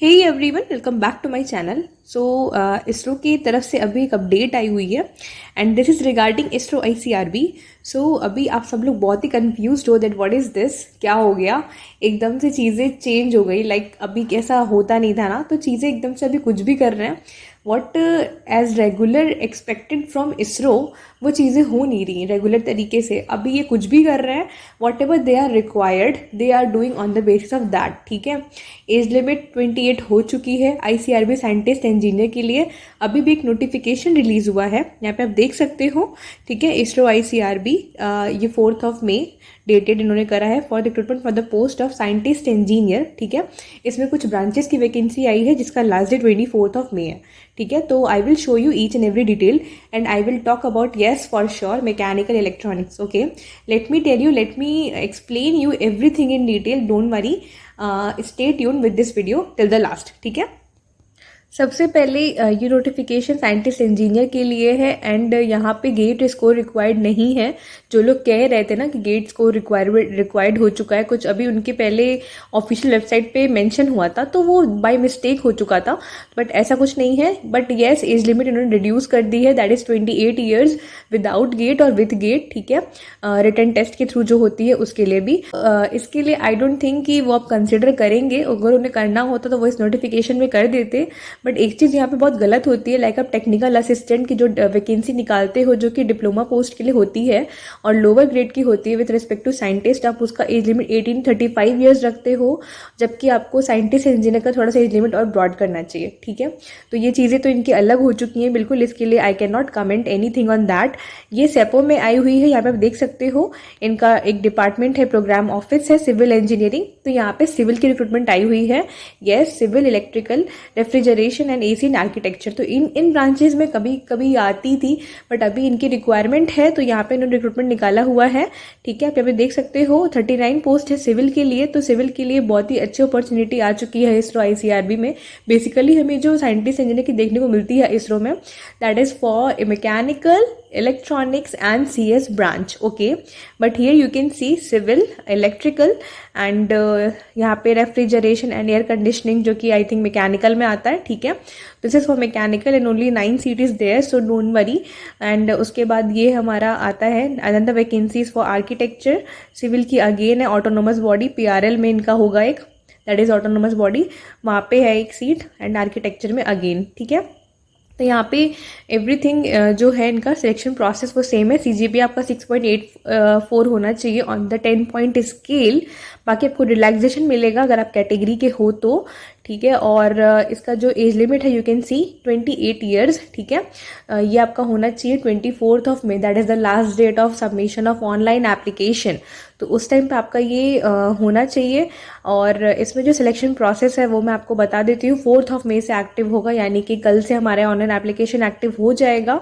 Hey everyone, welcome back to my channel. So ISRO की तरफ से अभी एक अपडेट आई हुई है and this is regarding ISRO ICRB। So अभी आप सब लोग बहुत ही कंफ्यूज्ड हो दैट व्हाट इज़ दिस, क्या हो गया, एकदम से चीज़ें चेंज हो गई। अभी कैसा होता नहीं था ना, तो चीज़ें एकदम से अभी कुछ भी कर रहे हैं। What as regular expected from ISRO वो चीज़ें हो नहीं रही रेगुलर तरीके से। अभी ये कुछ भी कर रहे हैं, whatever they are required they are doing on the basis of that. ठीक है, एज लिमिट 28 हो चुकी है ICRB साइंटिस्ट इंजीनियर के लिए। अभी भी एक नोटिफिकेशन रिलीज हुआ है, यहाँ पे आप देख सकते हो। ठीक है, इसरो ICRB ये 4 मई डेटेड इन्होंने करा है for recruitment for the post of scientist engineer. ठीक है, इसमें कुछ ब्रांचेस की वैकेंसी आई है जिसका लास्ट डेट 24 मई है। ठीक है, तो I will show you each and every detail and I will talk about yes for sure mechanical electronics. Okay, let me tell you, let me explain you everything in detail, don't worry, stay tune with this video till the last. ठीक है, सबसे पहले ये notification scientist engineer के लिए है and यहाँ पे गेट स्कोर रिक्वायर्ड नहीं है। जो लोग कह रहे थे ना कि गेट स्कोर रिक्वायर्ड हो चुका है, कुछ अभी उनके पहले ऑफिशियल वेबसाइट पे मेंशन हुआ था तो वो बाय मिस्टेक हो चुका था, बट ऐसा कुछ नहीं है। बट येस, एज लिमिट इन्होंने रिड्यूस कर दी है, that is 28 years without gate और विथ गेट। ठीक है, रिटन टेस्ट के थ्रू जो होती है उसके लिए भी। इसके लिए आई डोंट थिंक कि वो आप कंसिडर करेंगे, अगर उन्हें करना होता तो वो इस नोटिफिकेशन में कर देते। बट एक चीज़ यहाँ पे बहुत गलत होती है, लाइक आप टेक्निकल असिस्टेंट की जो वैकेंसी निकालते हो जो कि डिप्लोमा पोस्ट के लिए होती है और लोअर ग्रेड की होती है विद रिस्पेक्ट टू साइंटिस्ट, आप उसका एज लिमिट 18-35 ईयर्स रखते हो, जबकि आपको साइंटिस्ट इंजीनियर का थोड़ा सा एज लिमिट और ब्रॉड करना चाहिए। ठीक है, तो ये चीज़ें तो इनकी अलग हो चुकी हैं बिल्कुल, इसके लिए I can not comment anything on that. ये सेपो में आई हुई है, यहाँ पे आप देख सकते हो। इनका एक डिपार्टमेंट है, प्रोग्राम ऑफिस है सिविल इंजीनियरिंग, तो यहाँ पे सिविल की रिक्रूटमेंट आई हुई है। Yes, civil, electrical, refrigeration and AC and architecture, तो इन ब्रांचेज में कभी कभी आती थी, बट अभी इनकी रिक्वायरमेंट है तो यहाँ पे इन्होंने रिक्रूटमेंट निकाला हुआ है। ठीक है, आप यहाँ पे देख सकते हो 39 पोस्ट है सिविल के लिए, तो सिविल के लिए बहुत ही अच्छी अपॉर्चुनिटी आ चुकी है इसरो ICRB में। बेसिकली हमें जो साइंटिस्ट इंजीनियर की देखने को मिलती है इसरो में, that is for mechanical, electronics and CS branch. Okay, but here you can see civil, electrical and यहाँ पे रेफ्रिजरेशन एंड एयर कंडीशनिंग जो कि आई थिंक मैकेनिकल में आता है। ठीक है, this is for mechanical and only 9 seat is there, so don't worry. And उसके बाद ये हमारा आता है another vacancies for architecture. Civil की अगेन है ऑटोनोमस बॉडी, PRL में इनका होगा एक, दैट इज ऑटोनोमस बॉडी, वहाँ पे है एक सीट एंड आर्किटेक्चर में अगेन। ठीक है, तो यहाँ पे एवरीथिंग जो है इनका सिलेक्शन प्रोसेस वो सेम है। CGPA आपका 6.84 होना चाहिए ऑन द 10 पॉइंट स्केल। बाकी आपको रिलैक्सेशन मिलेगा अगर आप कैटेगरी के हो तो। ठीक है, और इसका जो एज लिमिट है यू कैन सी 28 ईयर्स। ठीक है, ये आपका होना चाहिए 24 May, that is the last date of submission of online application, तो उस टाइम पे आपका ये होना चाहिए। और इसमें जो सिलेक्शन प्रोसेस है वो मैं आपको बता देती हूँ, 4 मई से एक्टिव होगा, यानी कि कल से हमारे ऑनलाइन एप्लीकेशन एक्टिव हो जाएगा।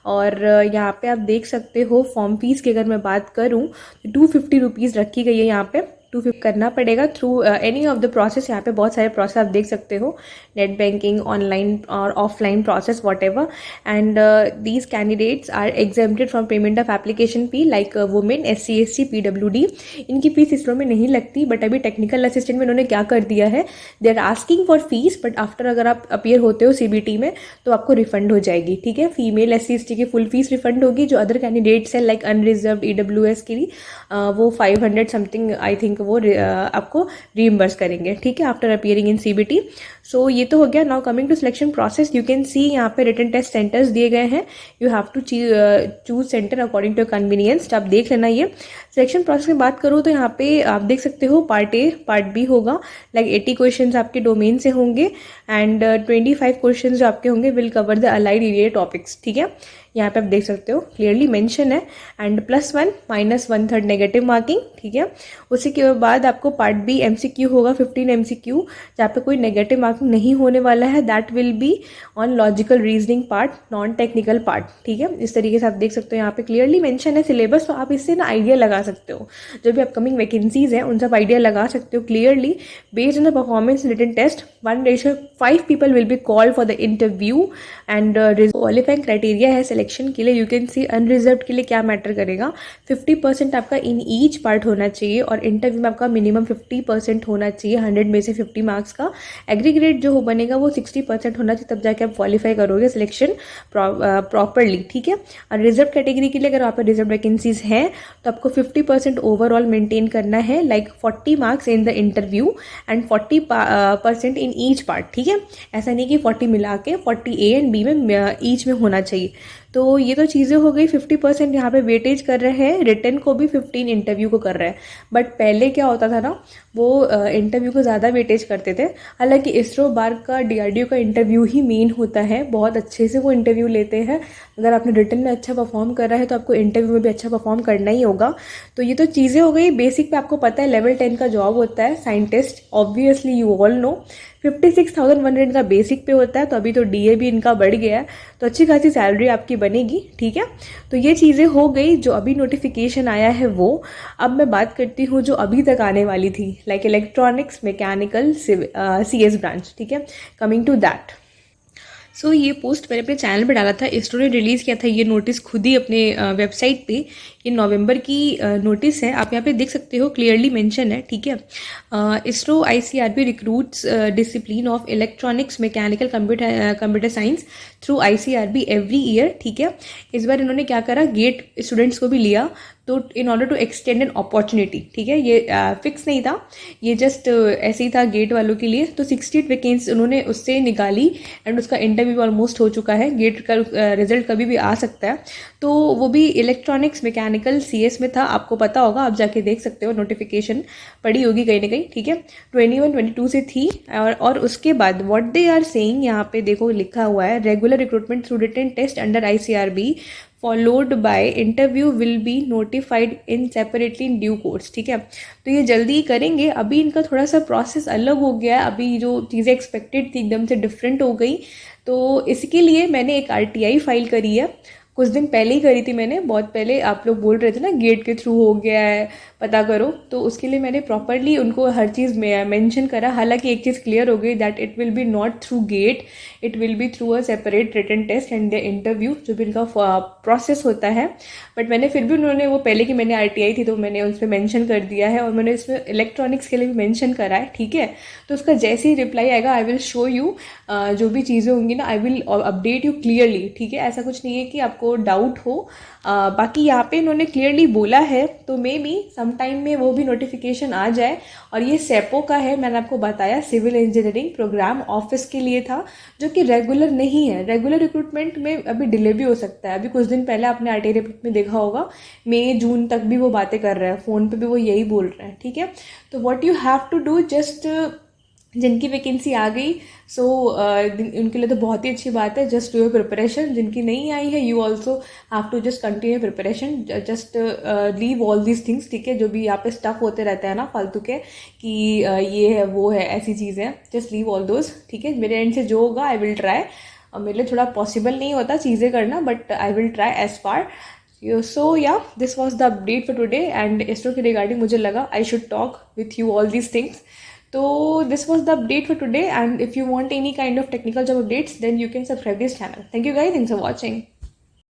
और यहाँ पे आप देख सकते हो फॉर्म फीस की अगर मैं बात करूँ तो 250 रुपीज़ रखी गई है। यहाँ पे 250 करना पड़ेगा through any of the process. यहाँ पे बहुत सारे प्रोसेस आप देख सकते हो, नेट बैंकिंग, ऑनलाइन और offline process whatever. And these candidates are exempted from payment of application fee, like women, SC ST PWD। इनकी फीस इसरो में नहीं लगती, बट अभी टेक्निकल असिस्टेंट में इन्होंने क्या कर दिया है, they are asking for fees, but after अगर आप अपीयर होते हो CBT में तो आपको रिफंड हो जाएगी। ठीक है, फीमेल SC ST की फुल फीस रिफंड होगी। जो अदर कैंडिडेट्स हैं लाइक अनरिजर्व EWS के लिए वो 500 समथिंग आई थिंक वो आपको रीइंबर्स करेंगे। ठीक है, after appearing in CBT। So ये तो हो गया। Now coming to selection process, you can see यहाँ पे रिटन टेस्ट सेंटर्स दिए गए हैं, you have to choose centre according to convenience. आप देख लेना। ये सिलेक्शन प्रोसेस की बात करूँ तो यहाँ पे आप देख सकते हो पार्ट A, पार्ट B होगा, लाइक 80 क्वेश्चन आपके डोमेन से होंगे एंड 25 क्वेश्चन जो आपके होंगे will cover the allied area topics. ठीक है, यहाँ पे आप देख सकते हो क्लियरली मेंशन है, एंड +1 -1/3 नेगेटिव मार्किंग। ठीक है, उसी के बाद आपको पार्ट B MCQ होगा, 15 MCQ, जहाँ पे कोई नेगेटिव मार्किंग नहीं होने वाला है, that will be on logical reasoning part, non technical part. ठीक है, इस तरीके से आप देख सकते हो, यहाँ पे क्लियरली मेंशन है सिलेबस, तो आप इससे ना आइडिया लगा सकते हो, जो भी अपकमिंग वैकेंसीज हैं उन सब आइडिया लगा सकते हो clearly. Based on the performance written test 1:5 people will be called for the interview and qualifying criteria है सिलेक्शन सिलेक्शन के लिए यू कैन सी अनरिजर्व के लिए क्या मैटर करेगा, 50% आपका इन ईच पार्ट होना चाहिए और इंटरव्यू में आपका मिनिमम 50% होना चाहिए, 100 में से 50 मार्क्स का। एग्रीग्रेड जो बनेगा वो 60% होना चाहिए, तब जाके आप क्वालिफाई करोगे सिलेक्शन प्रॉपरली, ठीक है। और रिजर्व कैटेगरी के लिए अगर आप रिजर्व वैकेंसीज हैं तो आपको 50% ओवरऑल मेंटेन करना है, like 40 marks in the interview and 40% in each part, ठीक है। ऐसा नहीं कि 40 मिला के 40 ए एंड बी में ईच में होना चाहिए। तो ये तो चीज़ें हो गई। 50% यहाँ पे वेटेज कर रहे हैं, रिटर्न को भी 15 इंटरव्यू को कर रहे हैं। बट पहले क्या होता था ना, वो इंटरव्यू को ज़्यादा वेटेज करते थे। हालांकि इसरो बार का डीआरडीओ का इंटरव्यू ही मेन होता है, बहुत अच्छे से वो इंटरव्यू लेते हैं। अगर आपने रिटर्न में अच्छा परफॉर्म कर रहा है तो आपको इंटरव्यू में भी अच्छा परफॉर्म करना ही होगा। तो ये तो चीज़ें हो गई बेसिक पे। आपको पता है लेवल 10 का जॉब होता है scientist, obviously you all know. 56,100 का बेसिक पे होता है। तो अभी तो डीए भी इनका बढ़ गया है, तो अच्छी खासी सैलरी आपकी बनेगी, ठीक है। तो ये चीज़ें हो गई जो अभी नोटिफिकेशन आया है वो। अब मैं बात करती हूँ जो अभी तक आने वाली थी, like electronics, mechanical, CS branch, ठीक है। कमिंग टू दैट, सो ये पोस्ट मैंने अपने चैनल पे डाला था, इसरो ने रिलीज़ किया था ये नोटिस खुद ही अपने वेबसाइट पे। ये नवंबर की नोटिस है, आप यहाँ पे देख सकते हो, क्लियरली मेंशन है, ठीक है। ISRO ICRB recruits discipline of electronics, mechanical, computer science through ICRB every year, ठीक है। इस बार इन्होंने क्या करा, गेट स्टूडेंट्स को भी लिया, तो in order to extend an opportunity, ठीक है। ये फिक्स नहीं था, ये जस्ट ऐसे ही था गेट वालों के लिए। तो 68 वैकेंसी उन्होंने उससे निकाली एंड उसका इंटरव्यू ऑलमोस्ट हो चुका है। गेट का रिजल्ट कभी भी आ सकता है। तो वो भी इलेक्ट्रॉनिक्स, मैकेनिकल, सीएस में था, आपको पता होगा, आप जाके देख सकते हो, नोटिफिकेशन पड़ी होगी कहीं ना कहीं, ठीक है। 21-22 से थी। और उसके बाद व्हाट दे आर सेइंग, यहाँ पे देखो लिखा हुआ है, regular recruitment through written test under ICRB followed by interview will be notified in separately in due course, ठीक है। तो ये जल्दी ही करेंगे। अभी इनका थोड़ा सा प्रोसेस अलग हो गया है, अभी जो चीज़ें एक्सपेक्टेड थी एकदम से डिफरेंट हो गई। तो इसके लिए मैंने एक आरटीआई फाइल करी है, कुछ दिन पहले ही करी थी मैंने, बहुत पहले। आप लोग बोल रहे थे ना गेट के थ्रू हो गया है, पता करो, तो उसके लिए मैंने प्रॉपरली उनको हर चीज़ मेंशन करा। हालांकि एक चीज़ क्लियर हो गई, that it will be not through gate, it will be through a separate written test and the interview, जो भी इनका प्रोसेस होता है। बट मैंने फिर भी, उन्होंने वो पहले की मैंने आरटीआई थी तो मैंने उस पर मैंशन कर दिया है, और मैंने इसमें इलेक्ट्रॉनिक्स के लिए भी मैंशन करा है, ठीक है। तो उसका जैसे ही रिप्लाई आएगा आई विल शो यू, जो भी चीज़ें होंगी ना I will update you clearly, ठीक है। ऐसा कुछ नहीं है कि आपको डाउट हो। बाकी यहाँ पे इन्होंने क्लियरली बोला है, तो मे बी सम टाइम में वो भी नोटिफिकेशन आ जाए। और ये सेपो का है, मैंने आपको बताया, सिविल इंजीनियरिंग प्रोग्राम ऑफिस के लिए था, जो कि रेगुलर नहीं है। रेगुलर रिक्रूटमेंट में अभी डिले भी हो सकता है। अभी कुछ दिन पहले आपने आरटीआई रिपोर्ट में देखा होगा, मई जून तक भी वो बातें कर रहे हैं, फ़ोन पे भी वो यही बोल रहे हैं, ठीक है। तो what you have to do, just जिनकी वैकेंसी आ गई सो उनके लिए तो बहुत ही अच्छी बात है, जस्ट डू योर प्रिपरेशन। जिनकी नहीं आई है, you also have to just continue preparation, just leave all these things, ठीक है। जो भी यहाँ पे स्टफ होते रहते हैं ना फालतू के, कि ये है वो है, ऐसी चीज़ें हैं, जस्ट लीव ऑल दोज, ठीक है। मेरे एंड से जो होगा आई विल ट्राई। मेरे लिए थोड़ा पॉसिबल नहीं होता चीज़ें करना, but I will try as far. So yeah this was the update for today, and ISRO के रिगार्डिंग मुझे लगा I should talk with you all these things. So this was the update for today, and if you want any kind of technical job updates, then you can subscribe this channel. Thank you guys, thanks for watching.